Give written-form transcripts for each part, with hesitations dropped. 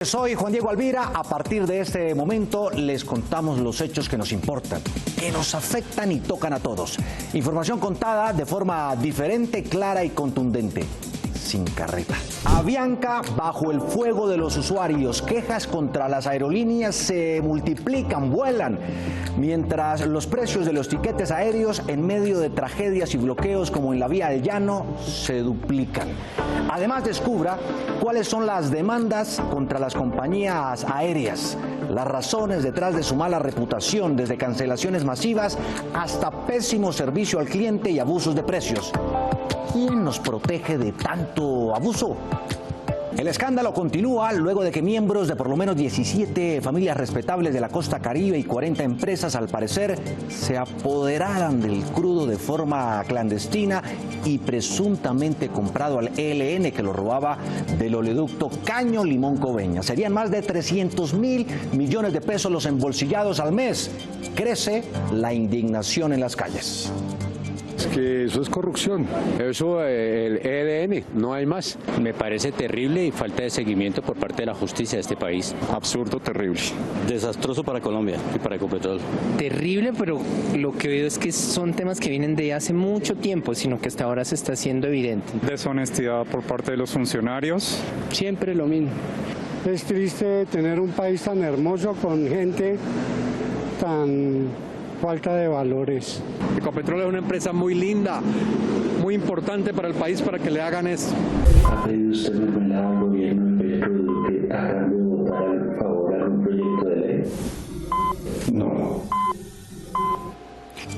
Soy Juan Diego Alvira. A partir de este momento les contamos los hechos que nos importan, que nos afectan y tocan a todos. Información contada de forma diferente, clara y contundente, sin carreta. Avianca bajo el fuego de los usuarios. Quejas contra las aerolíneas se multiplican, vuelan, mientras los precios de los tiquetes aéreos en medio de tragedias y bloqueos como en la Vía del Llano se duplican. Además, descubra cuáles son las demandas contra las compañías aéreas, las razones detrás de su mala reputación, desde cancelaciones masivas hasta pésimo servicio al cliente y abusos de precios. ¿Quién nos protege de tanto abuso? El escándalo continúa luego de que miembros de por lo menos 17 familias respetables de la costa caribe y 40 empresas, al parecer, se apoderaran del crudo de forma clandestina y presuntamente comprado al ELN, que lo robaba del oleoducto Caño Limón Coveñas. Serían más de 300.000 millones de pesos los embolsillados al mes. Crece la indignación en las calles. Es que eso es corrupción. Eso, el ELN, no hay más. Me parece terrible y falta de seguimiento por parte de la justicia de este país. Absurdo, terrible. Desastroso para Colombia y para Ecopetrol. Terrible, pero lo que veo es que son temas que vienen de hace mucho tiempo, sino que hasta ahora se está haciendo evidente. Deshonestidad por parte de los funcionarios. Siempre lo mismo. Es triste tener un país tan hermoso con gente tan falta de valores. Ecopetrol es una empresa muy linda, muy importante para el país, para que le hagan eso. ¿Ha pedido usted mermelada al gobierno de Petro Duque a cambio de votar a favor de un proyecto de ley? No.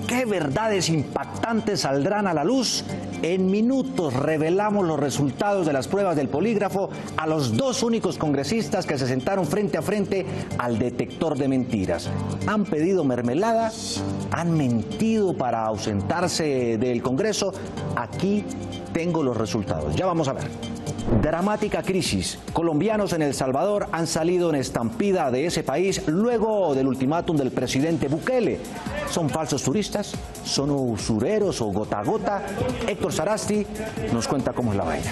¿Qué verdades impactantes saldrán a la luz? En minutos revelamos los resultados de las pruebas del polígrafo a los dos únicos congresistas que se sentaron frente a frente al detector de mentiras. ¿Han pedido mermelada? ¿Han mentido para ausentarse del Congreso? Aquí tengo los resultados. Ya vamos a ver. Dramática crisis. Colombianos en El Salvador han salido en estampida de ese país luego del ultimátum del presidente Bukele. ¿Son falsos turistas? ¿Son usureros o gota a gota? Héctor Sarasti nos cuenta cómo es la vaina.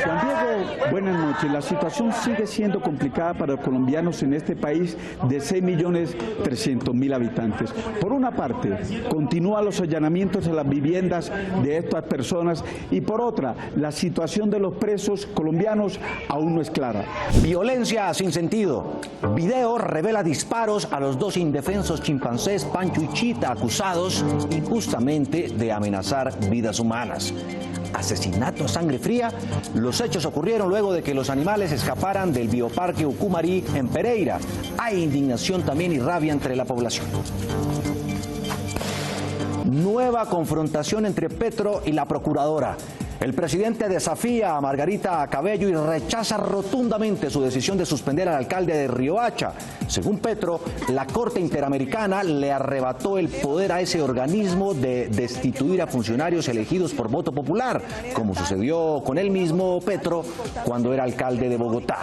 Juan Diego, buenas noches. La situación sigue siendo complicada para los colombianos en este país de 6.300.000 habitantes. Por una parte, continúan los allanamientos a las viviendas de estas personas y por otra, la situación de los presos colombianos aún no es clara. Violencia sin sentido. Video revela disparos a los dos indefensos chimpancés Pancho y Chita, acusados injustamente de amenazar vidas humanas. Asesinato a sangre fría. Los hechos ocurrieron luego de que los animales escaparan del bioparque Ucumarí en Pereira. Hay indignación también y rabia entre la población. Nueva confrontación entre Petro y la procuradora. El presidente desafía a Margarita Cabello y rechaza rotundamente su decisión de suspender al alcalde de Riohacha. Según Petro, la Corte Interamericana le arrebató el poder a ese organismo de destituir a funcionarios elegidos por voto popular, como sucedió con él mismo, Petro, cuando era alcalde de Bogotá.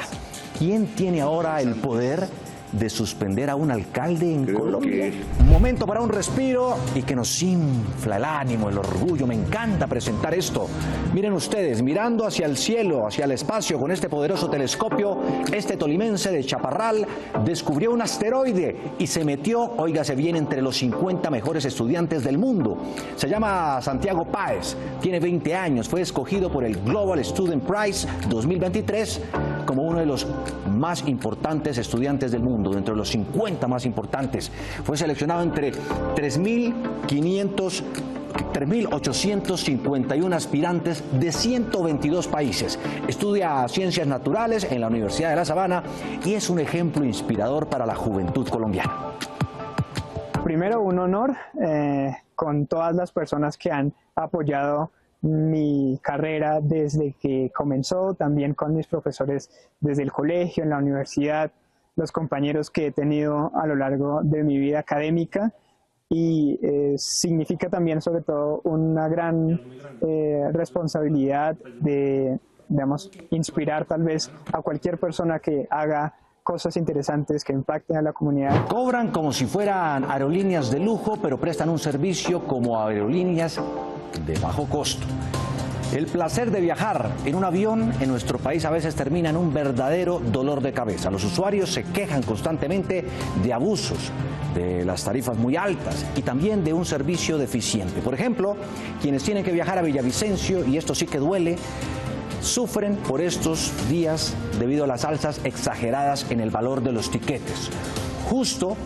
¿Quién tiene ahora el poder de suspender a un alcalde en Colombia? Momento para un respiro y que nos infla el ánimo, el orgullo. Me encanta presentar esto. Miren ustedes, mirando hacia el cielo, hacia el espacio con este poderoso telescopio, este tolimense de Chaparral descubrió un asteroide y se metió, óigase bien, entre los 50 mejores estudiantes del mundo. Se llama Santiago Páez, tiene 20 años, fue escogido por el Global Student Prize 2023 como uno de los más importantes estudiantes del mundo, dentro de los 50 más importantes. Fue seleccionado entre 3.851 aspirantes de 122 países. Estudia ciencias naturales en la Universidad de La Sabana y es un ejemplo inspirador para la juventud colombiana. Primero, un honor con todas las personas que han apoyado mi carrera desde que comenzó, también con mis profesores desde el colegio, en la universidad, los compañeros que he tenido a lo largo de mi vida académica y significa también sobre todo una gran responsabilidad de, digamos, inspirar tal vez a cualquier persona que haga cosas interesantes que impacten a la comunidad. Cobran como si fueran aerolíneas de lujo, pero prestan un servicio como aerolíneas de bajo costo. El placer de viajar en un avión en nuestro país a veces termina en un verdadero dolor de cabeza. Los usuarios se quejan constantemente de abusos, de las tarifas muy altas y también de un servicio deficiente. Por ejemplo, quienes tienen que viajar a Villavicencio, y esto sí que duele, sufren por estos días debido a las alzas exageradas en el valor de los tiquetes. Justo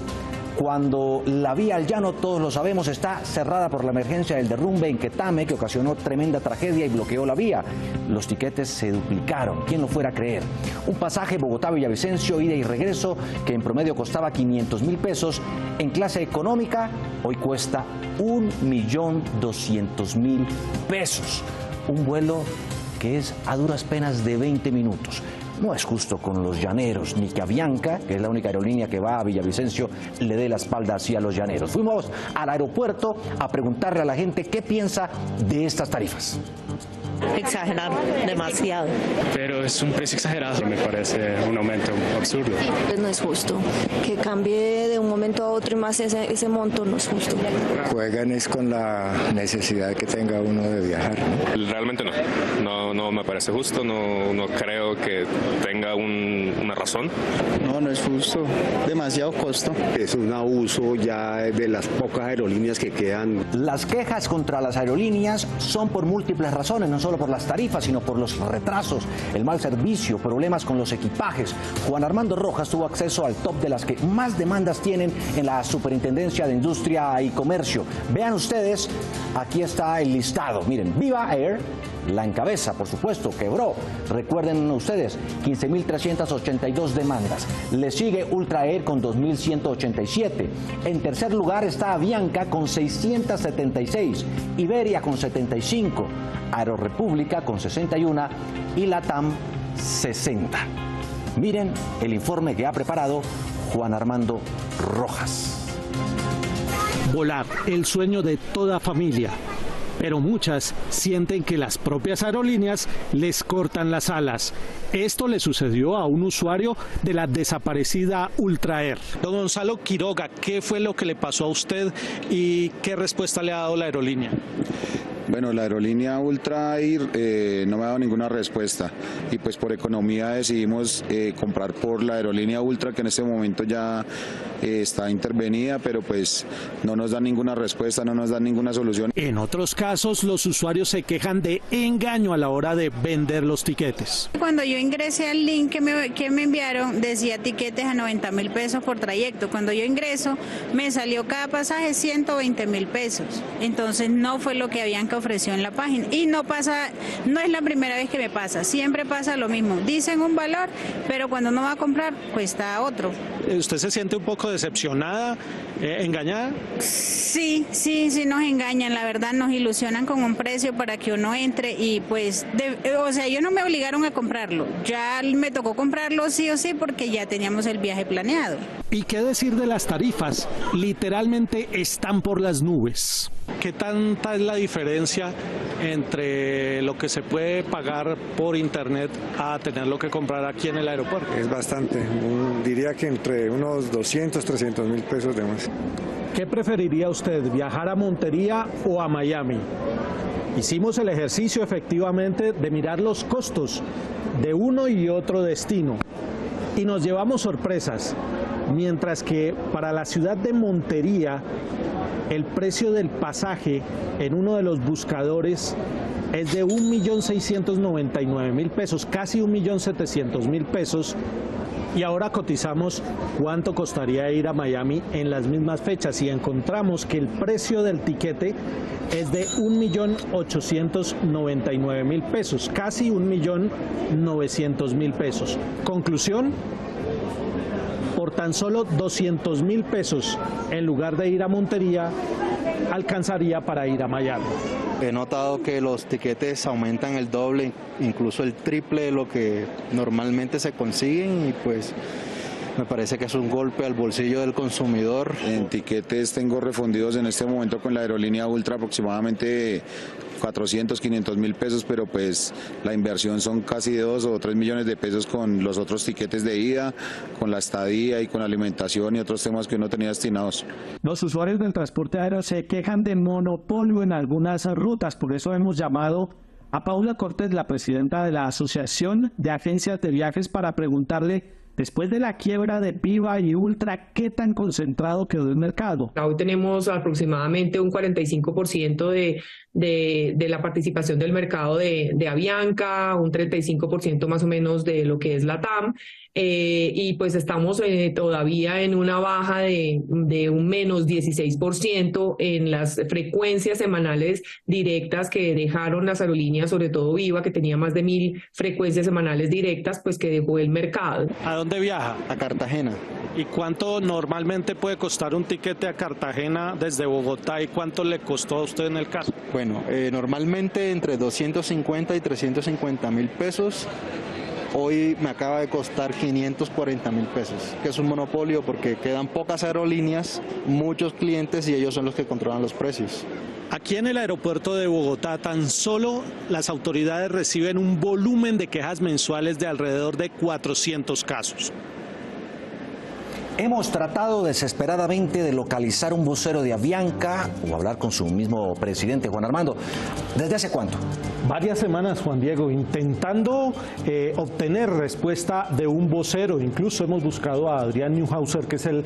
cuando la vía al llano, todos lo sabemos, está cerrada por la emergencia del derrumbe en Quetame, que ocasionó tremenda tragedia y bloqueó la vía. Los tiquetes se duplicaron, ¿quién lo fuera a creer? Un pasaje Bogotá-Villavicencio, ida y regreso, que en promedio costaba 500.000 pesos, en clase económica, hoy cuesta 1.200.000 pesos. Un vuelo que es a duras penas de 20 minutos. No es justo con los llaneros, ni que Avianca, que es la única aerolínea que va a Villavicencio, le dé la espalda así a los llaneros. Fuimos al aeropuerto a preguntarle a la gente qué piensa de estas tarifas. Exagerado, demasiado. Pero es un precio exagerado. Me parece un aumento absurdo. Pues no es justo. Que cambie de un momento a otro y más ese monto no es justo. Juegan es con la necesidad que tenga uno de viajar, ¿no? Realmente no me parece justo, no creo que tenga una razón. No es justo, demasiado costo. Es un abuso ya de las pocas aerolíneas que quedan. Las quejas contra las aerolíneas son por múltiples razones, no solo por las tarifas, sino por los retrasos, el mal servicio, problemas con los equipajes. Juan Armando Rojas tuvo acceso al top de las que más demandas tienen en la Superintendencia de Industria y Comercio. Vean ustedes, aquí está el listado. Miren, Viva Air la encabeza, por supuesto, quebró. Recuerden ustedes, 15.382 demandas. Le sigue Ultra Air con 2.187. En tercer lugar está Avianca con 676, Iberia con 75, Aerorepública con 61 y Latam 60. Miren el informe que ha preparado Juan Armando Rojas. Volar, el sueño de toda familia. Pero muchas sienten que las propias aerolíneas les cortan las alas. Esto le sucedió a un usuario de la desaparecida Ultra Air. Don Gonzalo Quiroga, ¿qué fue lo que le pasó a usted y qué respuesta le ha dado la aerolínea? Bueno, la aerolínea Ultra Air no me ha dado ninguna respuesta y pues por economía decidimos comprar por la aerolínea Ultra, que en este momento ya está intervenida, pero pues no nos dan ninguna respuesta, no nos dan ninguna solución. En otros casos, los usuarios se quejan de engaño a la hora de vender los tiquetes. Cuando yo ingresé al link que me enviaron, decía tiquetes a 90.000 pesos por trayecto. Cuando yo ingreso, me salió cada pasaje 120.000 pesos. Entonces no fue lo que habían que ofreció en la página. Y no es la primera vez que me pasa, siempre pasa lo mismo. Dicen un valor, pero cuando uno va a comprar, cuesta otro. ¿Usted se siente un poco decepcionada, engañada? Sí, nos engañan, la verdad nos ilusionan con un precio para que uno entre y pues, ellos no me obligaron a comprarlo, ya me tocó comprarlo sí o sí porque ya teníamos el viaje planeado. ¿Y qué decir de las tarifas? Literalmente están por las nubes. ¿Qué tanta es la diferencia entre lo que se puede pagar por internet a tenerlo que comprar aquí en el aeropuerto? Es bastante, diría que entre unos 200-300.000 pesos de más. ¿Qué preferiría usted, viajar a Montería o a Miami? Hicimos el ejercicio efectivamente de mirar los costos de uno y otro destino y nos llevamos sorpresas, mientras que para la ciudad de Montería el precio del pasaje en uno de los buscadores es de 1.699.000 pesos, casi 1.700.000 pesos. Y ahora cotizamos cuánto costaría ir a Miami en las mismas fechas y encontramos que el precio del tiquete es de 1.899.000 pesos, casi 1.900.000 pesos. Conclusión, por tan solo 200.000 pesos, en lugar de ir a Montería, alcanzaría para ir a Miami. He notado que los tiquetes aumentan el doble, incluso el triple de lo que normalmente se consiguen y pues me parece que es un golpe al bolsillo del consumidor. En tiquetes tengo refundidos en este momento con la aerolínea Ultra aproximadamente 400-500.000 pesos, pero pues la inversión son casi 2 o 3 millones de pesos con los otros tiquetes de ida, con la estadía y con la alimentación y otros temas que uno tenía destinados. Los usuarios del transporte aéreo se quejan de monopolio en algunas rutas, por eso hemos llamado a Paula Cortés, la presidenta de la Asociación de Agencias de Viajes, para preguntarle, después de la quiebra de Viva y Ultra, ¿qué tan concentrado quedó el mercado? Hoy tenemos aproximadamente un 45% de la participación del mercado de Avianca, un 35% más o menos de lo que es la TAM, y pues estamos todavía en una baja de un menos 16% en las frecuencias semanales directas que dejaron las aerolíneas, sobre todo Viva, que tenía más de 1000 frecuencias semanales directas, pues que dejó el mercado. ¿A dónde viaja? A Cartagena. ¿Y cuánto normalmente puede costar un tiquete a Cartagena desde Bogotá y cuánto le costó a usted en el caso? Bueno, normalmente entre 250 y 350 mil pesos. Hoy me acaba de costar 540 mil pesos, que es un monopolio porque quedan pocas aerolíneas, muchos clientes y ellos son los que controlan los precios. Aquí en el aeropuerto de Bogotá tan solo las autoridades reciben un volumen de quejas mensuales de alrededor de 400 casos. Hemos tratado desesperadamente de localizar un vocero de Avianca o hablar con su mismo presidente, Juan Armando. ¿Desde hace cuánto? Varias semanas, Juan Diego, intentando obtener respuesta de un vocero. Incluso hemos buscado a Adrián Neuhauser, que es el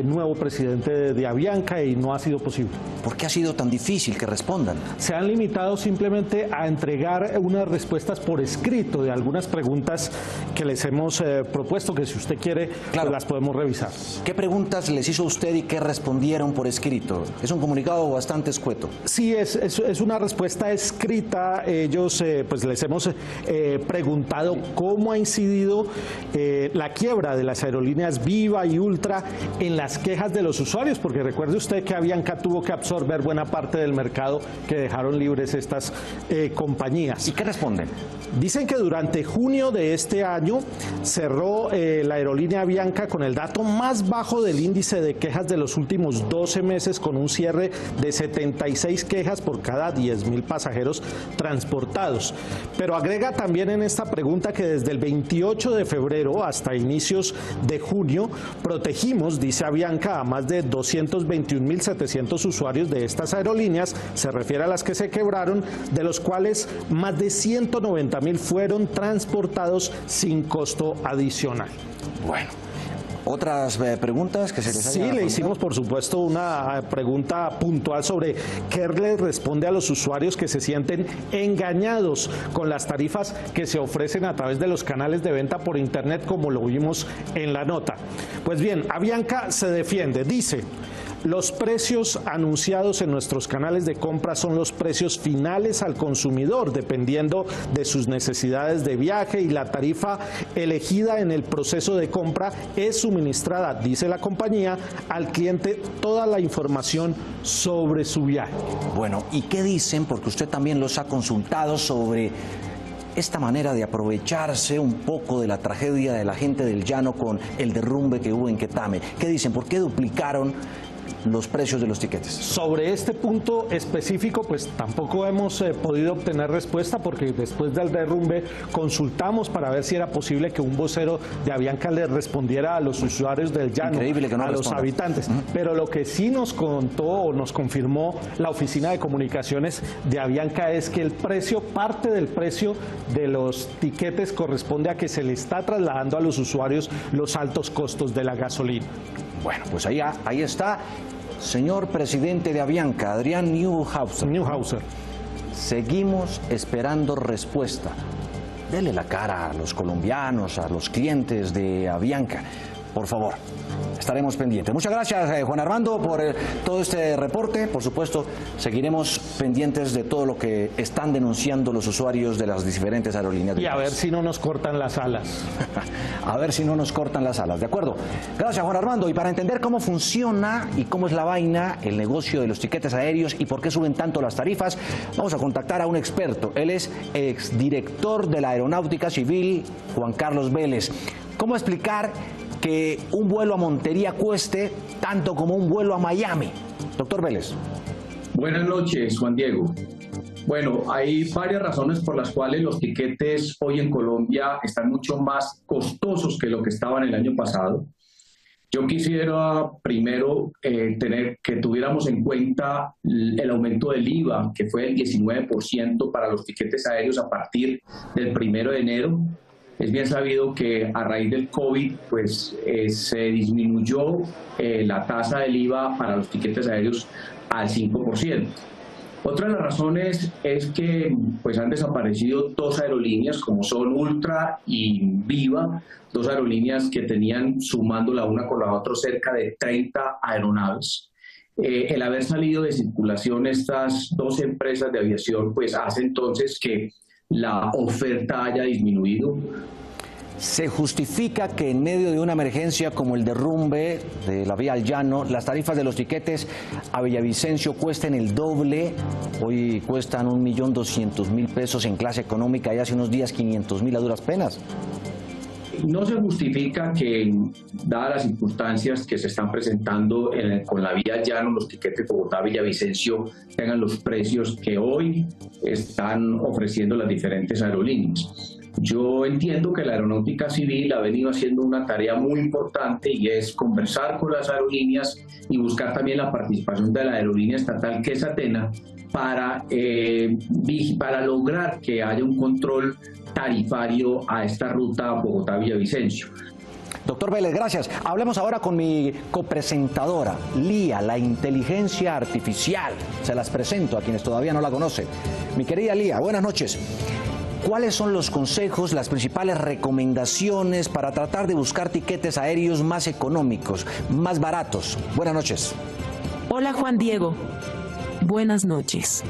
nuevo presidente de Avianca, y no ha sido posible. ¿Por qué ha sido tan difícil que respondan? Se han limitado simplemente a entregar unas respuestas por escrito de algunas preguntas que les hemos propuesto, que si usted quiere, pues las podemos revisar. ¿Qué preguntas les hizo usted y qué respondieron por escrito? Es un comunicado bastante escueto. Sí, es una respuesta escrita. Ellos, pues les hemos preguntado cómo ha incidido la quiebra de las aerolíneas Viva y Ultra en las quejas de los usuarios, porque recuerde usted que Avianca tuvo que absorber buena parte del mercado que dejaron libres estas compañías. ¿Y qué responden? Dicen que durante junio de este año cerró la aerolínea Avianca con el dato más bajo del índice de quejas de los últimos 12 meses, con un cierre de 76 quejas por cada 10.000 pasajeros transportados. Pero agrega también en esta pregunta que desde el 28 de febrero hasta inicios de junio protegimos, dice Avianca, a más de 221.700 usuarios de estas aerolíneas, se refiere a las que se quebraron, de los cuales más de 190.000 fueron transportados sin costo adicional. Bueno. ¿Otras preguntas que se les haya le hicimos, por supuesto, una pregunta puntual sobre qué les responde a los usuarios que se sienten engañados con las tarifas que se ofrecen a través de los canales de venta por Internet, como lo vimos en la nota. Pues bien, Avianca se defiende, dice: los precios anunciados en nuestros canales de compra son los precios finales al consumidor, dependiendo de sus necesidades de viaje, y la tarifa elegida en el proceso de compra es suministrada, dice la compañía, al cliente toda la información sobre su viaje. Bueno, ¿y qué dicen? Porque usted también los ha consultado sobre esta manera de aprovecharse un poco de la tragedia de la gente del llano con el derrumbe que hubo en Quetame. ¿Qué dicen? ¿Por qué duplicaron los precios de los tiquetes? Sobre este punto específico, pues tampoco hemos podido obtener respuesta, porque después del derrumbe consultamos para ver si era posible que un vocero de Avianca le respondiera a los usuarios del llano, a los habitantes. Pero lo que sí nos contó o nos confirmó la oficina de comunicaciones de Avianca es que el precio, parte del precio de los tiquetes, corresponde a que se le está trasladando a los usuarios los altos costos de la gasolina. Bueno, pues ahí está. Señor presidente de Avianca, Adrián Neuhauser, seguimos esperando respuesta. Dele la cara a los colombianos, a los clientes de Avianca, por favor. Estaremos pendientes. Muchas gracias, Juan Armando, por todo este reporte. Por supuesto, seguiremos pendientes de todo lo que están denunciando los usuarios de las diferentes aerolíneas. Y a ver si no nos cortan las alas. A ver si no nos cortan las alas, ¿de acuerdo? Gracias, Juan Armando. Y para entender cómo funciona y cómo es la vaina, el negocio de los tiquetes aéreos y por qué suben tanto las tarifas, vamos a contactar a un experto. Él es exdirector de la Aeronáutica Civil, Juan Carlos Vélez. ¿Cómo explicar que un vuelo a Montería cueste tanto como un vuelo a Miami? Doctor Vélez. Buenas noches, Juan Diego. Bueno, hay varias razones por las cuales los tiquetes hoy en Colombia están mucho más costosos que lo que estaban el año pasado. Yo quisiera primero que tuviéramos en cuenta el aumento del IVA, que fue del 19% para los tiquetes aéreos a partir del 1 de enero. Es bien sabido que a raíz del COVID pues, se disminuyó la tasa del IVA para los tiquetes aéreos al 5%. Otra de las razones es que pues, han desaparecido dos aerolíneas, como son Ultra y Viva, dos aerolíneas que tenían, sumando la una con la otra, cerca de 30 aeronaves. El haber salido de circulación estas dos empresas de aviación pues, hace entonces que la oferta haya disminuido. ¿Se justifica que en medio de una emergencia como el derrumbe de la vía al Llano, las tarifas de los tiquetes a Villavicencio cuesten el doble? Hoy cuestan 1.200.000 pesos en clase económica y hace unos días 500.000 a duras penas. No se justifica que, dadas las circunstancias que se están presentando con la vía Llano, los tiquetes Bogotá-Villavicencio tengan los precios que hoy están ofreciendo las diferentes aerolíneas. Yo entiendo que la Aeronáutica Civil ha venido haciendo una tarea muy importante y es conversar con las aerolíneas y buscar también la participación de la aerolínea estatal que es Atena para lograr que haya un control tarifario a esta ruta Bogotá-Villavicencio. Doctor Vélez, gracias. Hablemos ahora con mi copresentadora, Lía, la inteligencia artificial. Se las presento a quienes todavía no la conocen. Mi querida Lía, buenas noches. ¿Cuáles son los consejos, las principales recomendaciones para tratar de buscar tiquetes aéreos más económicos, más baratos? Buenas noches. Hola Juan Diego. Buenas noches.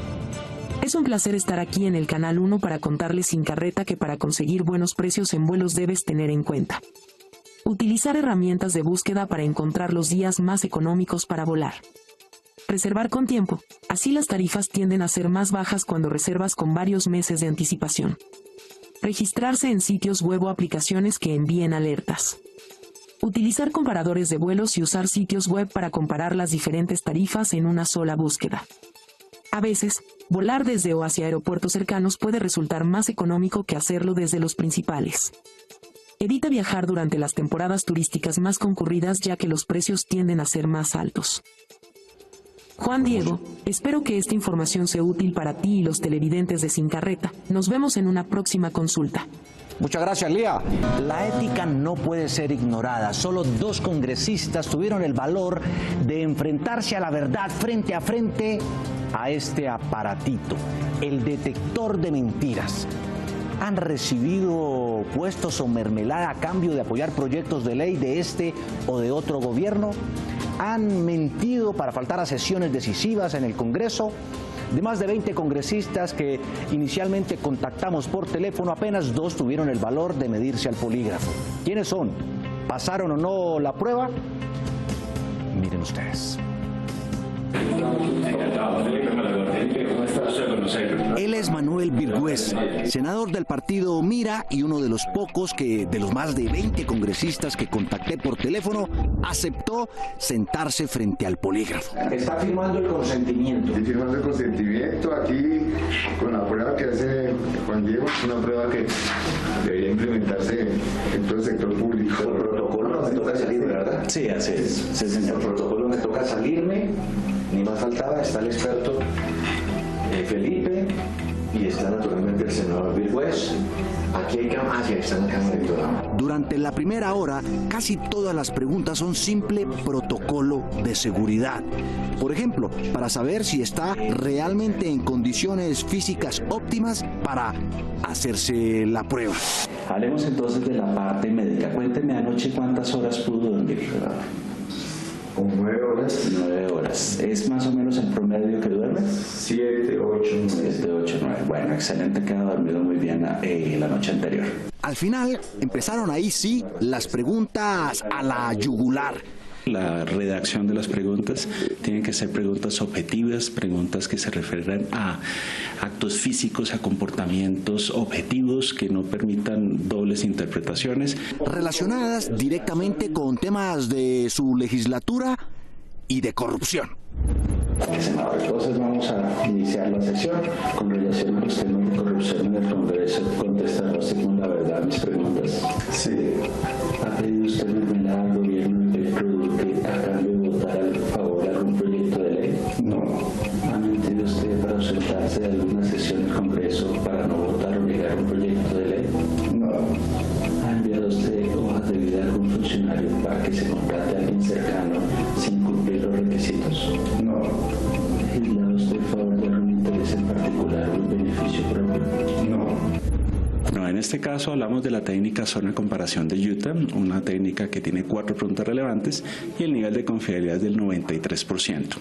Es un placer estar aquí en el Canal 1 para contarles sin carreta que para conseguir buenos precios en vuelos debes tener en cuenta utilizar herramientas de búsqueda para encontrar los días más económicos para volar. Reservar con tiempo, así las tarifas tienden a ser más bajas cuando reservas con varios meses de anticipación. Registrarse en sitios web o aplicaciones que envíen alertas. Utilizar comparadores de vuelos y usar sitios web para comparar las diferentes tarifas en una sola búsqueda. A veces, volar desde o hacia aeropuertos cercanos puede resultar más económico que hacerlo desde los principales. Evita viajar durante las temporadas turísticas más concurridas ya que los precios tienden a ser más altos. Juan Diego, espero que esta información sea útil para ti y los televidentes de Sin Carreta. Nos vemos en una próxima consulta. Muchas gracias, Lía. La ética no puede ser ignorada. Solo dos congresistas tuvieron el valor de enfrentarse a la verdad frente a frente a este aparatito, el detector de mentiras. ¿Han recibido puestos o mermelada a cambio de apoyar proyectos de ley de este o de otro gobierno? ¿Han mentido para faltar a sesiones decisivas en el Congreso? De más de 20 congresistas que inicialmente contactamos por teléfono, apenas dos tuvieron el valor de medirse al polígrafo. ¿Quiénes son? ¿Pasaron o no la prueba? Miren ustedes. Él es Manuel Virgües, senador del partido Mira y uno de los pocos que, de los más de 20 congresistas que contacté por teléfono, aceptó sentarse frente al polígrafo. Está firmando el consentimiento. Estoy firmando el consentimiento aquí con la prueba que hace Juan Diego, es una prueba que debería implementarse en todo el sector público. Por protocolo me toca salir, ¿verdad? Sí, así es. Sí, señor. Por protocolo me toca salirme, ni más faltaba, está el experto Felipe y está naturalmente el senador Virgües. Aquí hay cámara, está en la Cámara Electoral. Durante la primera hora, casi todas las preguntas son simple protocolo de seguridad. Por ejemplo, para saber si está realmente en condiciones físicas óptimas para hacerse la prueba. Hablemos entonces de la parte médica. Cuénteme anoche cuántas horas pudo dormir. Con 9 horas. 9 horas. ¿Es más o menos el promedio que duerme? 7, 8, 9. 7, 8, 9. Bueno, excelente, que ha dormido muy bien la noche anterior. Al final empezaron ahí sí las preguntas a la yugular. La redacción de las preguntas tienen que ser preguntas objetivas, preguntas que se refieran a actos físicos, a comportamientos objetivos que no permitan dobles interpretaciones. Relacionadas directamente con temas de su legislatura y de corrupción. Entonces vamos a iniciar la sesión con relación a los temas de corrupción en el Congreso. Contestar según la verdad mis preguntas. Sí. ¿Ha pedido usted mermelada al gobierno del producto posibilidad de algún funcionario para que se contrate a alguien cercano sin cumplir los requisitos? No. ¿Legislado usted a favor de algún interés en particular o un beneficio propio? No. No, en este caso hablamos de la técnica zona de comparación de Utah, una técnica que tiene 4 preguntas relevantes y el nivel de confiabilidad es del 93%.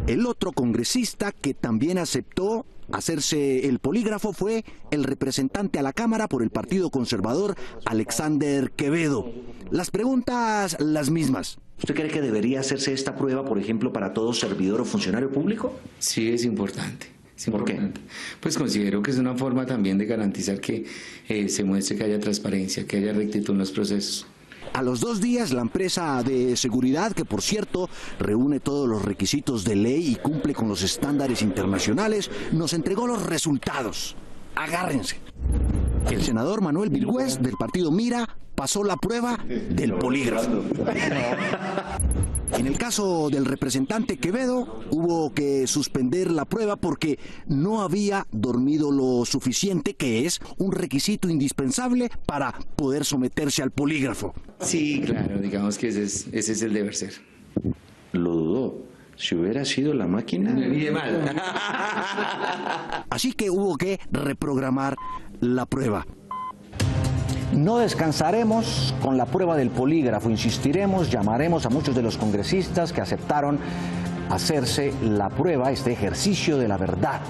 El otro congresista que también aceptó hacerse el polígrafo fue el representante a la Cámara por el Partido Conservador, Alexander Quevedo. Las preguntas las mismas. ¿Usted cree que debería hacerse esta prueba, por ejemplo, para todo servidor o funcionario público? Sí, es importante. ¿Por qué? Pues considero que es una forma también de garantizar que se muestre que haya transparencia, que haya rectitud en los procesos. A los 2 días, la empresa de seguridad, que por cierto reúne todos los requisitos de ley y cumple con los estándares internacionales, nos entregó los resultados. Agárrense. El senador Manuel Virgües, del partido Mira, pasó la prueba del polígrafo. En el caso del representante Quevedo, hubo que suspender la prueba porque no había dormido lo suficiente, que es un requisito indispensable para poder someterse al polígrafo. Sí, claro, digamos que ese es el deber ser. Lo dudó. Si hubiera sido la máquina... Me mide mal. Así que hubo que reprogramar la prueba. No descansaremos con la prueba del polígrafo, insistiremos, llamaremos a muchos de los congresistas que aceptaron hacerse la prueba, este ejercicio de la verdad,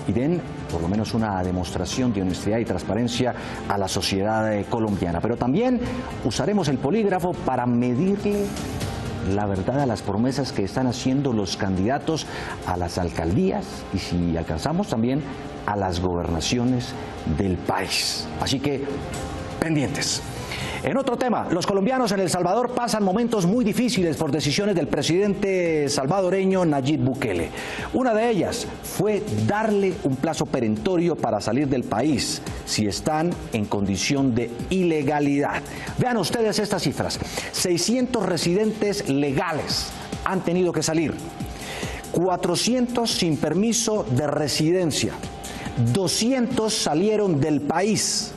y den por lo menos una demostración de honestidad y transparencia a la sociedad colombiana. Pero también usaremos el polígrafo para medirle la verdad a las promesas que están haciendo los candidatos a las alcaldías y, si alcanzamos, también a las gobernaciones del país. Así que pendientes. En otro tema, los colombianos en El Salvador pasan momentos muy difíciles por decisiones del presidente salvadoreño Nayib Bukele. Una de ellas fue darle un plazo perentorio para salir del país si están en condición de ilegalidad. Vean ustedes estas cifras. 600 residentes legales han tenido que salir. 400 sin permiso de residencia. 200 salieron del país.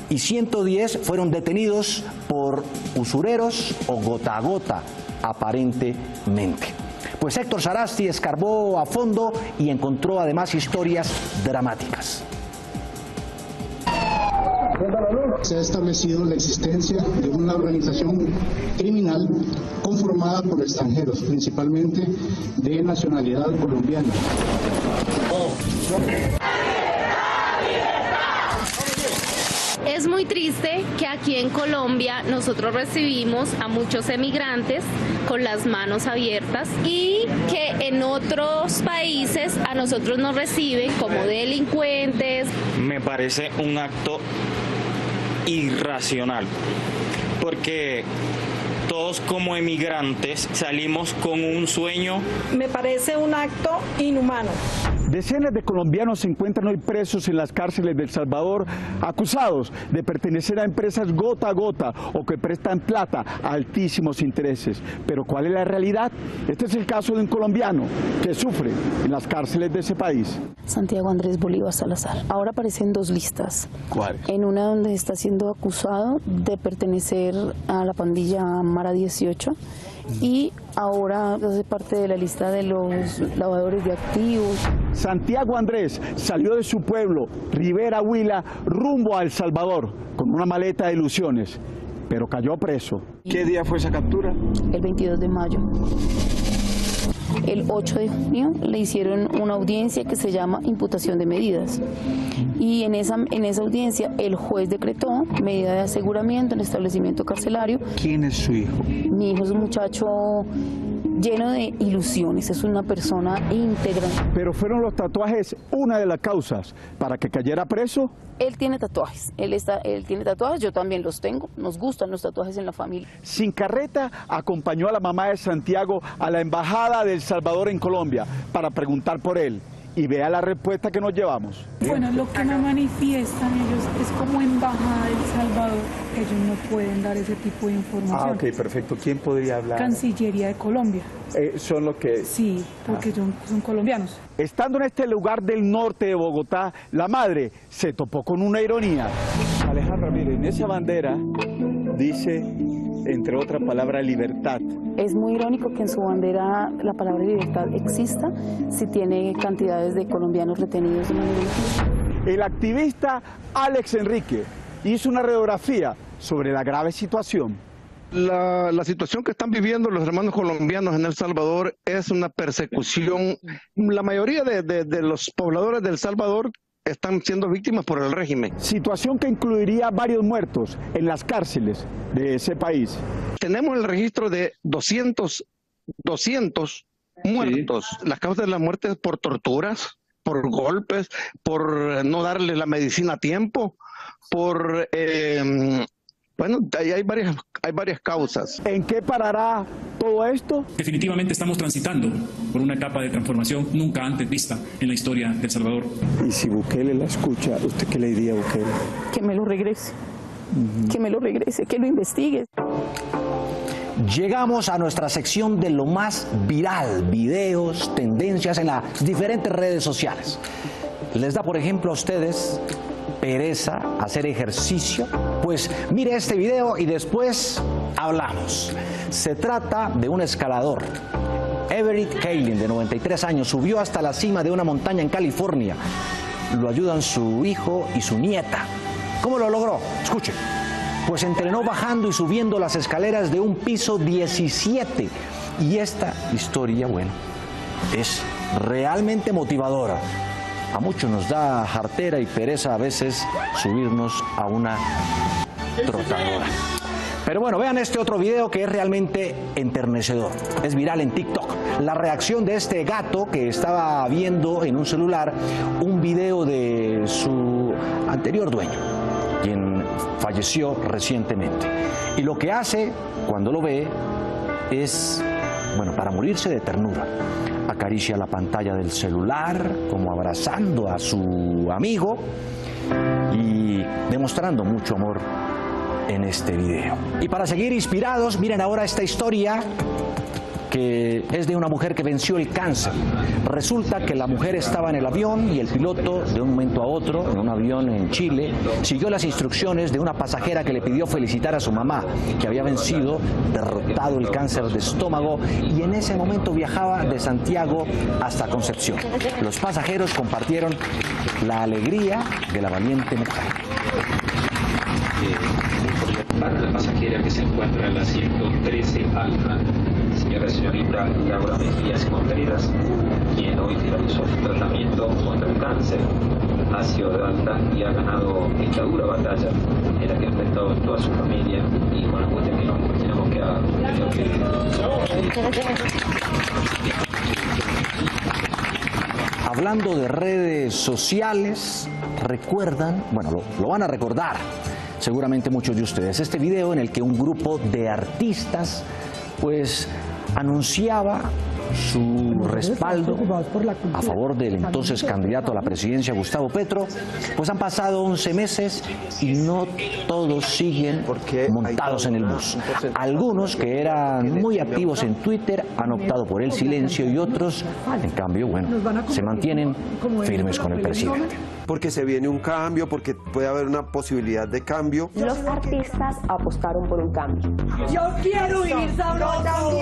Y 110 fueron detenidos por usureros o gota a gota, aparentemente. Pues Héctor Sarasti escarbó a fondo y encontró además historias dramáticas. Se ha establecido la existencia de una organización criminal conformada por extranjeros, principalmente de nacionalidad colombiana. Es muy triste que aquí en Colombia nosotros recibimos a muchos emigrantes con las manos abiertas y que en otros países a nosotros nos reciben como delincuentes. Me parece un acto irracional, porque todos como emigrantes salimos con un sueño. Me parece un acto inhumano. Decenas de colombianos se encuentran hoy presos en las cárceles de El Salvador, acusados de pertenecer a empresas gota a gota o que prestan plata a altísimos intereses. Pero ¿cuál es la realidad? Este es el caso de un colombiano que sufre en las cárceles de ese país. Santiago Andrés Bolívar Salazar. Ahora aparecen 2 listas. ¿Cuáles? En una donde está siendo acusado de pertenecer a la pandilla Mara 18 y ahora hace parte de la lista de los lavadores de activos. Santiago Andrés salió de su pueblo, Rivera Huila, rumbo a El Salvador, con una maleta de ilusiones, pero cayó preso. ¿Qué día fue esa captura? El 22 de mayo. El 8 de junio le hicieron una audiencia que se llama imputación de medidas y en esa audiencia el juez decretó medida de aseguramiento en el establecimiento carcelario. ¿Quién es su hijo? Mi hijo es un muchacho lleno de ilusiones, es una persona íntegra. ¿Pero fueron los tatuajes una de las causas para que cayera preso? Él tiene tatuajes, él tiene tatuajes, yo también los tengo, nos gustan los tatuajes en la familia. Sin carreta acompañó a la mamá de Santiago a la Embajada de El Salvador en Colombia para preguntar por él. Y vea la respuesta que nos llevamos. Bueno, lo que me manifiestan ellos es como Embajada de El Salvador, ellos no pueden dar ese tipo de información. Ah, ok, perfecto. ¿Quién podría hablar? Cancillería de Colombia. ¿Son los que...? Sí, porque son colombianos. Estando en este lugar del norte de Bogotá, la madre se topó con una ironía. Alejandra, mire, en esa bandera dice, entre otras palabras, libertad. Es muy irónico que en su bandera la palabra libertad exista si tiene cantidades de colombianos retenidos de manera injusta. El activista Alex Enrique hizo una radiografía sobre la grave situación. La situación que están viviendo los hermanos colombianos en El Salvador es una persecución. La mayoría de los pobladores de El Salvador están siendo víctimas por el régimen. Situación que incluiría varios muertos en las cárceles de ese país. Tenemos el registro de 200 muertos. Sí. Las causas de la muerte es por torturas, por golpes, por no darle la medicina a tiempo, por... bueno, hay varias causas. ¿En qué parará todo esto? Definitivamente estamos transitando por una etapa de transformación nunca antes vista en la historia de El Salvador. Y si Bukele la escucha, ¿usted qué le diría a Bukele? Que me lo regrese, que me lo regrese, que lo investigue. Llegamos a nuestra sección de lo más viral, videos, tendencias en las diferentes redes sociales. ¿Les da, por ejemplo, a ustedes pereza hacer ejercicio? Pues mire este video y después hablamos. Se trata de un escalador. Everett Kaelin, de 93 años, subió hasta la cima de una montaña en California. Lo ayudan su hijo y su nieta. ¿Cómo lo logró? Escuchen. Pues entrenó bajando y subiendo las escaleras de un piso 17. Y esta historia, bueno, es realmente motivadora. A muchos nos da jartera y pereza a veces subirnos a una trotadora. Pero bueno, vean este otro video que es realmente enternecedor. Es viral en TikTok. La reacción de este gato que estaba viendo en un celular un video de su anterior dueño, quien falleció recientemente. Y lo que hace cuando lo ve es, bueno, para morirse de ternura. Acaricia la pantalla del celular como abrazando a su amigo y demostrando mucho amor en este video. Y para seguir inspirados, miren ahora esta historia que es de una mujer que venció el cáncer. Resulta que la mujer estaba en el avión y el piloto, de un momento a otro, en un avión en Chile, siguió las instrucciones de una pasajera que le pidió felicitar a su mamá, que había vencido, derrotado el cáncer de estómago, y en ese momento viajaba de Santiago hasta Concepción. Los pasajeros compartieron la alegría de la valiente mujer. La pasajera que se encuentra en la 113 alta, señora señorita Laura Mejías Contreras, quien hoy finalizó su tratamiento contra el cáncer, ha sido de alta y ha ganado esta dura batalla en la que ha enfrentado toda su familia y con la cuestión que nos tenemos que Hablando de redes sociales, recuerdan, bueno, lo van a recordar seguramente muchos de ustedes, este video en el que un grupo de artistas pues anunciaba su respaldo a favor del entonces candidato a la presidencia Gustavo Petro. Pues han pasado 11 meses y no todos siguen montados en el bus. Algunos que eran muy activos en Twitter han optado por el silencio y otros, en cambio, bueno, se mantienen firmes con el presidente. Porque se viene un cambio, porque puede haber una posibilidad de cambio. Los artistas apostaron por un cambio. Yo quiero vivir sabroso.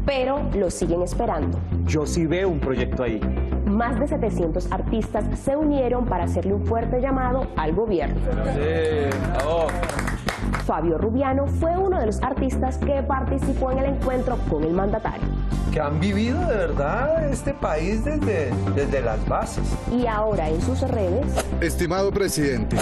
Pero lo siguen esperando. Yo sí veo un proyecto ahí. Más de 700 artistas se unieron para hacerle un fuerte llamado al gobierno. Sí, bravo. Fabio Rubiano fue uno de los artistas que participó en el encuentro con el mandatario. Que han vivido de verdad este país desde las bases. Y ahora en sus redes... Estimado presidente,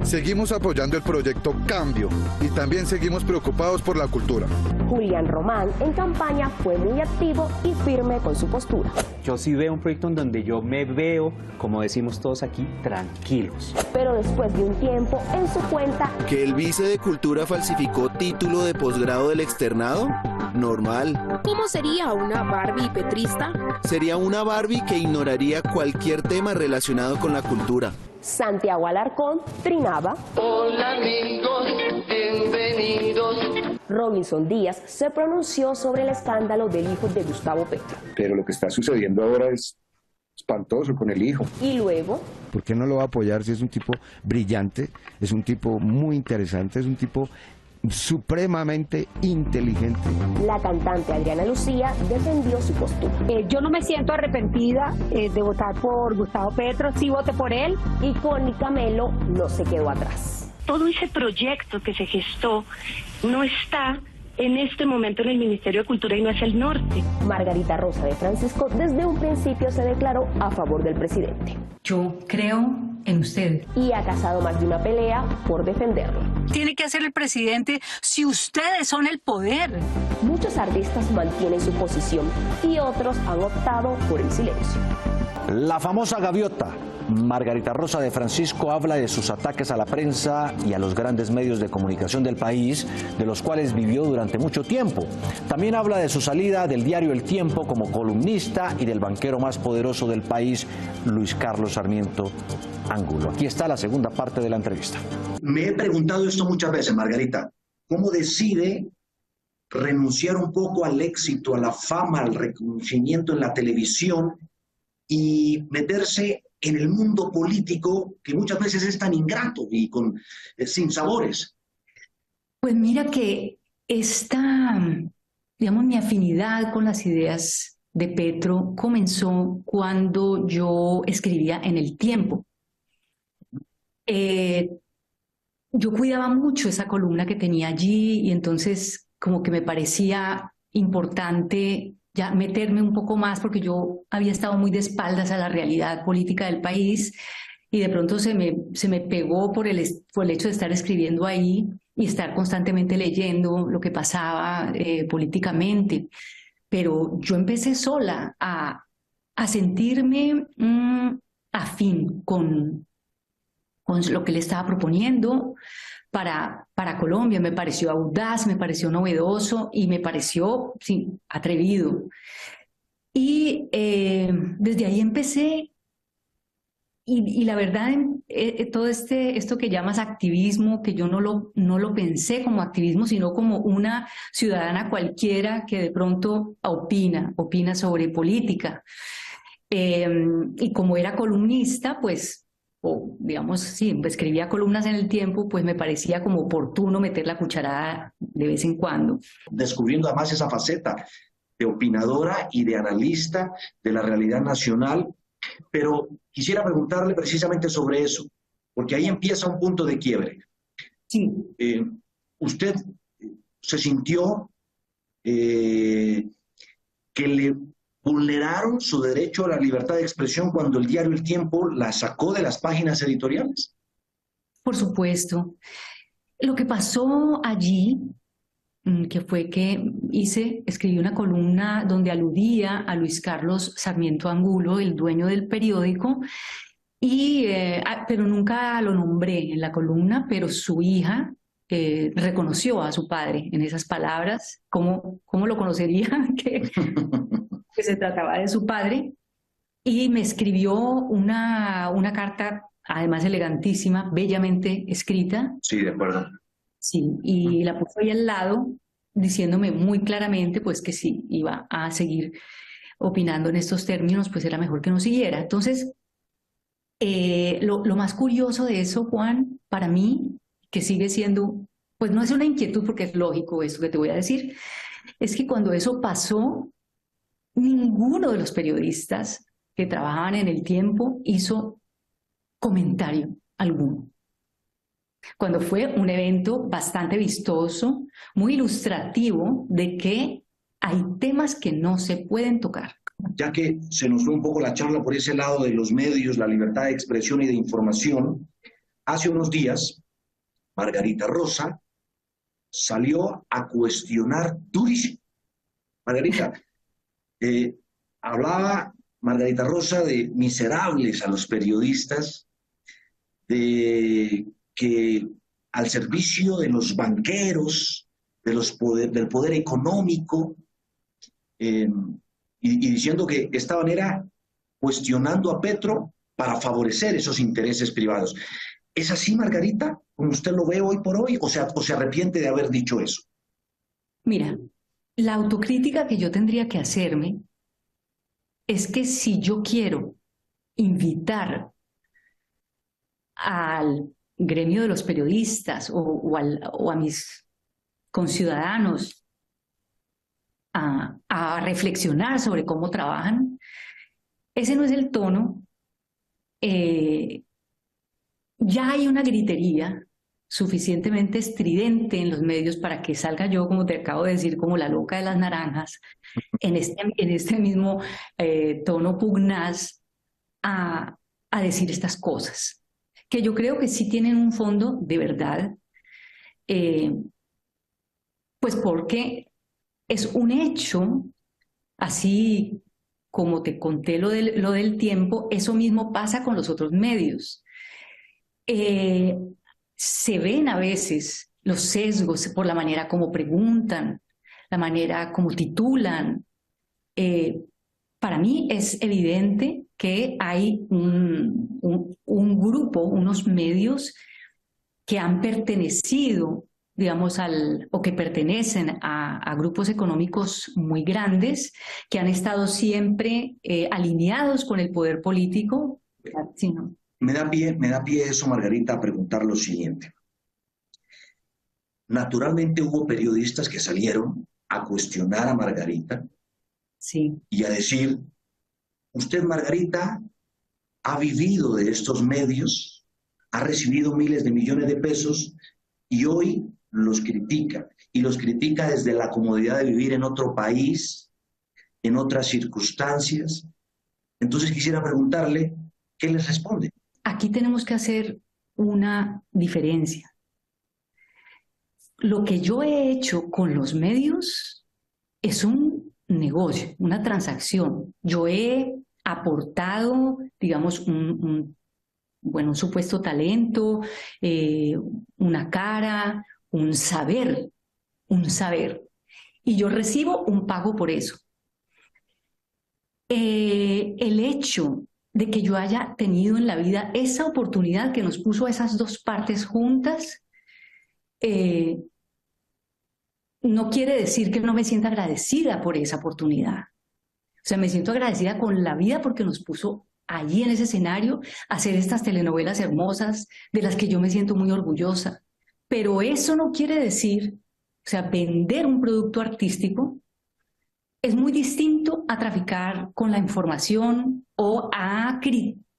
seguimos apoyando el proyecto Cambio y también seguimos preocupados por la cultura. Julián Román en campaña fue muy activo y firme con su postura. Yo sí veo un proyecto en donde yo me veo, como decimos todos aquí, tranquilos. Pero después de un tiempo en su cuenta... ¿Que el vice de Cultura falsificó título de posgrado del externado? Normal. ¿Cómo sería una Barbie petrista? Sería una Barbie que ignoraría cualquier tema relacionado con la cultura. Santiago Alarcón trinaba. Hola amigos, bienvenidos. Robinson Díaz se pronunció sobre el escándalo del hijo de Gustavo Petro. Pero lo que está sucediendo ahora es espantoso con el hijo. Y luego... ¿Por qué no lo va a apoyar si es un tipo brillante, es un tipo muy interesante, es un tipo supremamente inteligente. La cantante Adriana Lucía defendió su postura. Yo no me siento arrepentida de votar por Gustavo Petro, sí voté por él. Y Connie Camelo no se quedó atrás. Todo ese proyecto que se gestó no está en este momento en el Ministerio de Cultura y no es el norte. Margarita Rosa de Francisco desde un principio se declaró a favor del presidente. Yo creo en usted. Y ha cazado más de una pelea por defenderlo. Tiene que hacer el presidente si ustedes son el poder. Muchos artistas mantienen su posición y otros han optado por el silencio. La famosa gaviota. Margarita Rosa de Francisco habla de sus ataques a la prensa y a los grandes medios de comunicación del país, de los cuales vivió durante mucho tiempo. También habla de su salida del diario El Tiempo como columnista y del banquero más poderoso del país, Luis Carlos Sarmiento Angulo. Aquí está la segunda parte de la entrevista. Me he preguntado esto muchas veces, Margarita. ¿Cómo decide renunciar un poco al éxito, a la fama, al reconocimiento en la televisión y meterse en el mundo político que muchas veces es tan ingrato y con sin sabores? Pues mira que esta, digamos, mi afinidad con las ideas de Petro comenzó cuando yo escribía en El Tiempo. Yo cuidaba mucho esa columna que tenía allí y entonces como que me parecía importante ya meterme un poco más porque yo había estado muy de espaldas a la realidad política del país y de pronto se me pegó por el hecho de estar escribiendo ahí y estar constantemente leyendo lo que pasaba políticamente. Pero yo empecé sola a sentirme afín con lo que le estaba proponiendo para Colombia. Me pareció audaz, me pareció novedoso y me pareció, sí, atrevido. Y desde ahí empecé y la verdad, todo esto que llamas activismo, que yo no lo pensé como activismo, sino como una ciudadana cualquiera que de pronto opina sobre política. Y como era columnista, pues, o digamos, sí, escribía columnas en El Tiempo, pues me parecía como oportuno meter la cucharada de vez en cuando. Descubriendo además esa faceta de opinadora y de analista de la realidad nacional, pero quisiera preguntarle precisamente sobre eso, porque ahí empieza un punto de quiebre. Sí. ¿Usted se sintió que le vulneraron su derecho a la libertad de expresión cuando el diario El Tiempo la sacó de las páginas editoriales? Por supuesto. Lo que pasó allí, que fue que escribí una columna donde aludía a Luis Carlos Sarmiento Angulo, el dueño del periódico, pero nunca lo nombré en la columna, pero su hija reconoció a su padre en esas palabras. ¿Cómo lo conocería? Que se trataba de su padre, y me escribió una carta, además elegantísima, bellamente escrita. Sí, de acuerdo. Sí, y la puso ahí al lado, diciéndome muy claramente pues que si iba a seguir opinando en estos términos, pues era mejor que no siguiera. Entonces, lo más curioso de eso, Juan, para mí, que sigue siendo, pues no es una inquietud porque es lógico esto que te voy a decir, es que cuando eso pasó, ninguno de los periodistas que trabajaban en El Tiempo hizo comentario alguno. Cuando fue un evento bastante vistoso, muy ilustrativo de que hay temas que no se pueden tocar. Ya que se nos fue un poco la charla por ese lado de los medios, la libertad de expresión y de información, hace unos días Margarita Rosa salió a cuestionar durísimo. Margarita, hablaba Margarita Rosa de miserables a los periodistas, de que al servicio de los banqueros, del poder económico, y diciendo que estaban cuestionando a Petro para favorecer esos intereses privados. ¿Es así, Margarita, como usted lo ve hoy por hoy, o se arrepiente de haber dicho eso? Mira, la autocrítica que yo tendría que hacerme es que si yo quiero invitar al gremio de los periodistas o a mis con ciudadanos a reflexionar sobre cómo trabajan. Ese no es el tono. Ya hay una gritería suficientemente estridente en los medios para que salga yo, como te acabo de decir, como la loca de las naranjas, en este mismo tono pugnaz a decir estas cosas, que yo creo que sí tienen un fondo de verdad, pues porque es un hecho, así como te conté lo del tiempo, eso mismo pasa con los otros medios. Se ven a veces los sesgos por la manera como preguntan, la manera como titulan. Para mí es evidente que hay un grupo, unos medios que han pertenecido, digamos, o que pertenecen a grupos económicos muy grandes, que han estado siempre alineados con el poder político. Sí, ¿no? Me da pie eso, Margarita, a preguntar lo siguiente. Naturalmente hubo periodistas que salieron a cuestionar a Margarita, sí, y a decir, usted, Margarita, ha vivido de estos medios, ha recibido miles de millones de pesos y hoy los critica. Y los critica desde la comodidad de vivir en otro país, en otras circunstancias. Entonces quisiera preguntarle, ¿qué les responde? Aquí tenemos que hacer una diferencia. Lo que yo he hecho con los medios es un negocio, una transacción. Yo he aportado, digamos, un supuesto talento, una cara, un saber. Y yo recibo un pago por eso. El hecho de que yo haya tenido en la vida esa oportunidad que nos puso a esas dos partes juntas, no quiere decir que no me sienta agradecida por esa oportunidad. O sea, me siento agradecida con la vida porque nos puso allí en ese escenario a hacer estas telenovelas hermosas de las que yo me siento muy orgullosa. Pero eso no quiere decir, o sea, vender un producto artístico es muy distinto a traficar con la información o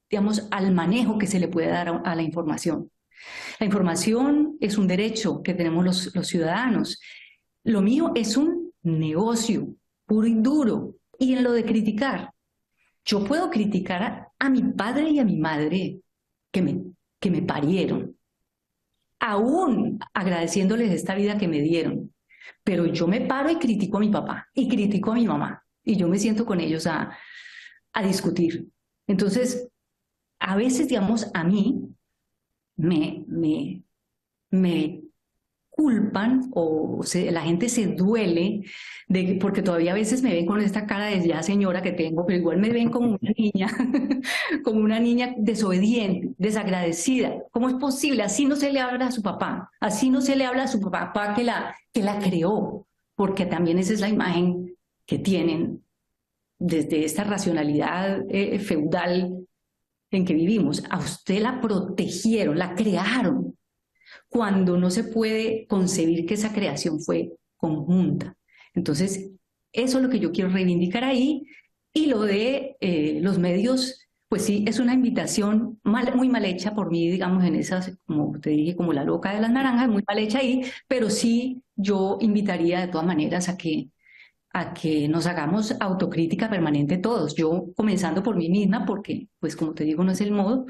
digamos, al manejo que se le puede dar a la información. La información es un derecho que tenemos los ciudadanos. Lo mío es un negocio puro y duro. Y en lo de criticar, yo puedo criticar a mi padre y a mi madre que me parieron, aún agradeciéndoles esta vida que me dieron. Pero yo me paro y critico a mi papá y critico a mi mamá y yo me siento con ellos a discutir. Entonces, a veces, digamos, a mí me culpan o la gente se duele porque todavía a veces me ven con esta cara de ya señora que tengo, pero igual me ven como una niña, como una niña desobediente, desagradecida. ¿Cómo es posible? Así no se le habla a su papá, así no se le habla a su papá que la creó, porque también esa es la imagen que tienen desde esta racionalidad feudal en que vivimos. A usted la protegieron, la crearon, cuando no se puede concebir que esa creación fue conjunta. Entonces, eso es lo que yo quiero reivindicar ahí, y lo de los medios, pues sí, es una invitación muy mal hecha por mí, digamos, en esas, como te dije, como la loca de las naranjas, muy mal hecha ahí, pero sí yo invitaría de todas maneras a que nos hagamos autocrítica permanente todos, yo comenzando por mí misma, porque, pues como te digo, no es el modo,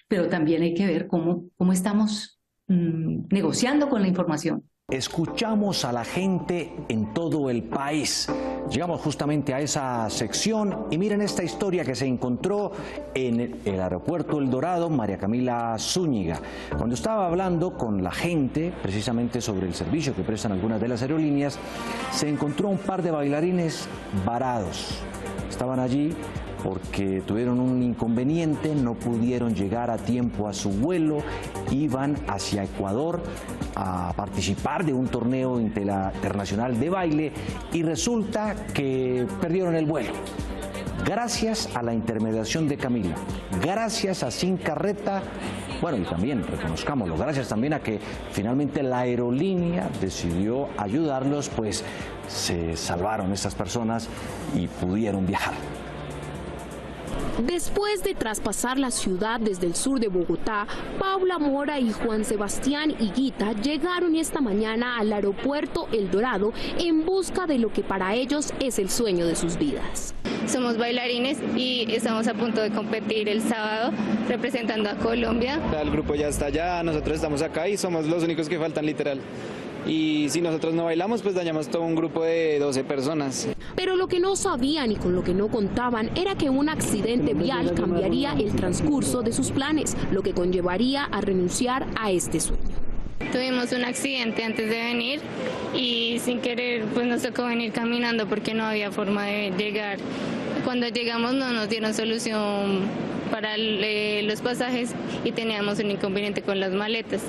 pero también hay que ver cómo estamos negociando con la información. Escuchamos a la gente en todo el país. Llegamos justamente a esa sección y miren esta historia que se encontró en el aeropuerto El Dorado, María Camila Zúñiga. Cuando estaba hablando con la gente precisamente sobre el servicio que prestan algunas de las aerolíneas, se encontró un par de bailarines varados. Estaban allí porque tuvieron un inconveniente, no pudieron llegar a tiempo a su vuelo, iban hacia Ecuador a participar de un torneo internacional de baile y resulta que perdieron el vuelo. Gracias a la intermediación de Camila, gracias a Sin Carreta, Bueno, y también, reconozcámoslo, gracias también a que finalmente la aerolínea decidió ayudarlos, pues se salvaron estas personas y pudieron viajar. Después de traspasar la ciudad desde el sur de Bogotá, Paula Mora y Juan Sebastián Higuita llegaron esta mañana al aeropuerto El Dorado en busca de lo que para ellos es el sueño de sus vidas. Somos bailarines y estamos a punto de competir el sábado representando a Colombia. El grupo ya está allá, nosotros estamos acá y somos los únicos que faltan literal. Y si nosotros no bailamos, pues dañamos todo un grupo de 12 personas. Pero lo que no sabían y con lo que no contaban era que un accidente vial cambiaría el transcurso de sus planes, lo que conllevaría a renunciar a este sueño. Tuvimos un accidente antes de venir y sin querer pues nos tocó venir caminando porque no había forma de llegar. Cuando llegamos no nos dieron solución para los pasajes y teníamos un inconveniente con las maletas.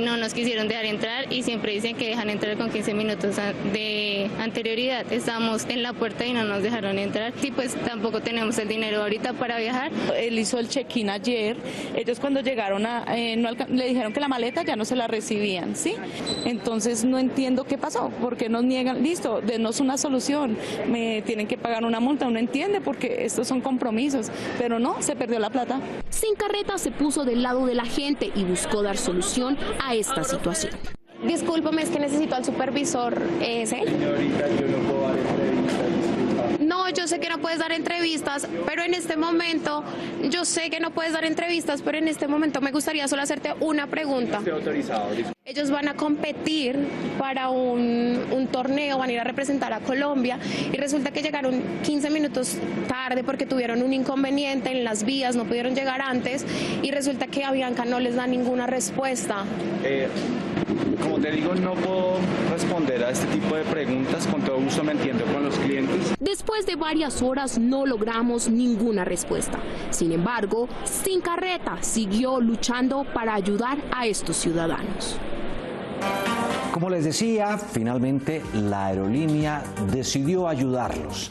No nos quisieron dejar entrar y siempre dicen que dejan entrar con 15 minutos de anterioridad. Estábamos en la puerta y no nos dejaron entrar y pues tampoco tenemos el dinero ahorita para viajar. Él hizo el check-in ayer, ellos cuando llegaron le dijeron que la maleta ya no se la recibían, ¿sí? Entonces no entiendo qué pasó, porque nos niegan, listo, denos una solución, me tienen que pagar una multa, uno entiende porque estos son compromisos, pero no, se perdió la plata. Sin Carreta se puso del lado de la gente y buscó dar solución a esta situación. Discúlpame, es que necesito al supervisor ese. Señorita, yo no puedo dar entrevistas. No, yo sé que no puedes dar entrevistas, pero en este momento, yo sé que no puedes dar entrevistas, pero en este momento me gustaría solo hacerte una pregunta. Estoy autorizado. Ellos van a competir para un torneo, van a ir a representar a Colombia y resulta que llegaron 15 minutos tarde porque tuvieron un inconveniente en las vías, no pudieron llegar antes y resulta que a Bianca no les da ninguna respuesta. Como te digo, no puedo responder a este tipo de preguntas, con todo gusto me entiendo con los clientes. Después de varias horas no logramos ninguna respuesta. Sin embargo, Sin Carreta siguió luchando para ayudar a estos ciudadanos. Como les decía, finalmente la aerolínea decidió ayudarlos.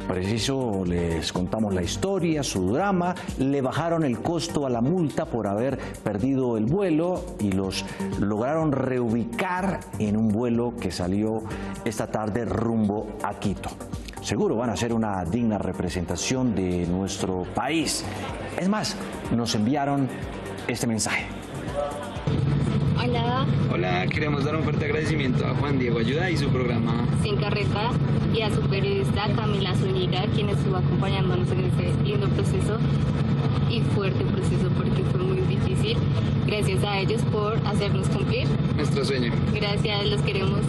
Preciso, les contamos la historia, su drama, le bajaron el costo a la multa por haber perdido el vuelo y los lograron reubicar en un vuelo que salió esta tarde rumbo a Quito. Seguro van a ser una digna representación de nuestro país. Es más, nos enviaron este mensaje. Hola. Hola, queremos dar un fuerte agradecimiento a Juan Diego Ayuda y su programa Sin Carreta y a su periodista Camila Zúñiga, quien estuvo acompañándonos en este lindo proceso y fuerte proceso porque fue muy difícil. Gracias a ellos por hacernos cumplir nuestro sueño. Gracias, los queremos.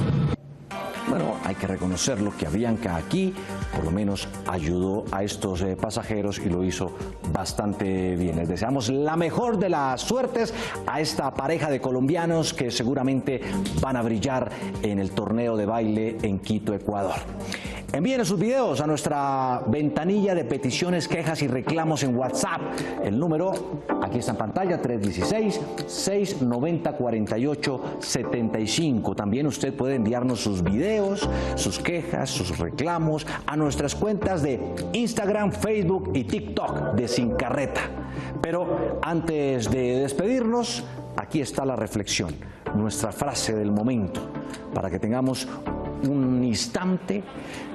Bueno, hay que reconocerlo que Bianca aquí por lo menos ayudó a estos pasajeros y lo hizo bastante bien. Les deseamos la mejor de las suertes a esta pareja de colombianos que seguramente van a brillar en el torneo de baile en Quito, Ecuador. Envíen sus videos a nuestra ventanilla de peticiones, quejas y reclamos en WhatsApp. El número aquí está en pantalla, 316-690-4875. También usted puede enviarnos sus videos, sus quejas, sus reclamos a nuestras cuentas de Instagram, Facebook y TikTok de Sin Carreta. Pero antes de despedirnos, aquí está la reflexión, nuestra frase del momento, para que tengamos un instante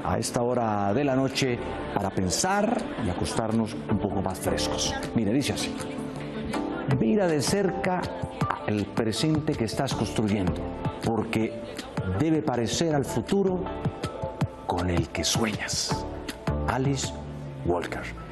a esta hora de la noche para pensar y acostarnos un poco más frescos. Mire, dice así: mira de cerca el presente que estás construyendo, porque debe parecer al futuro con el que sueñas. Alice Walker.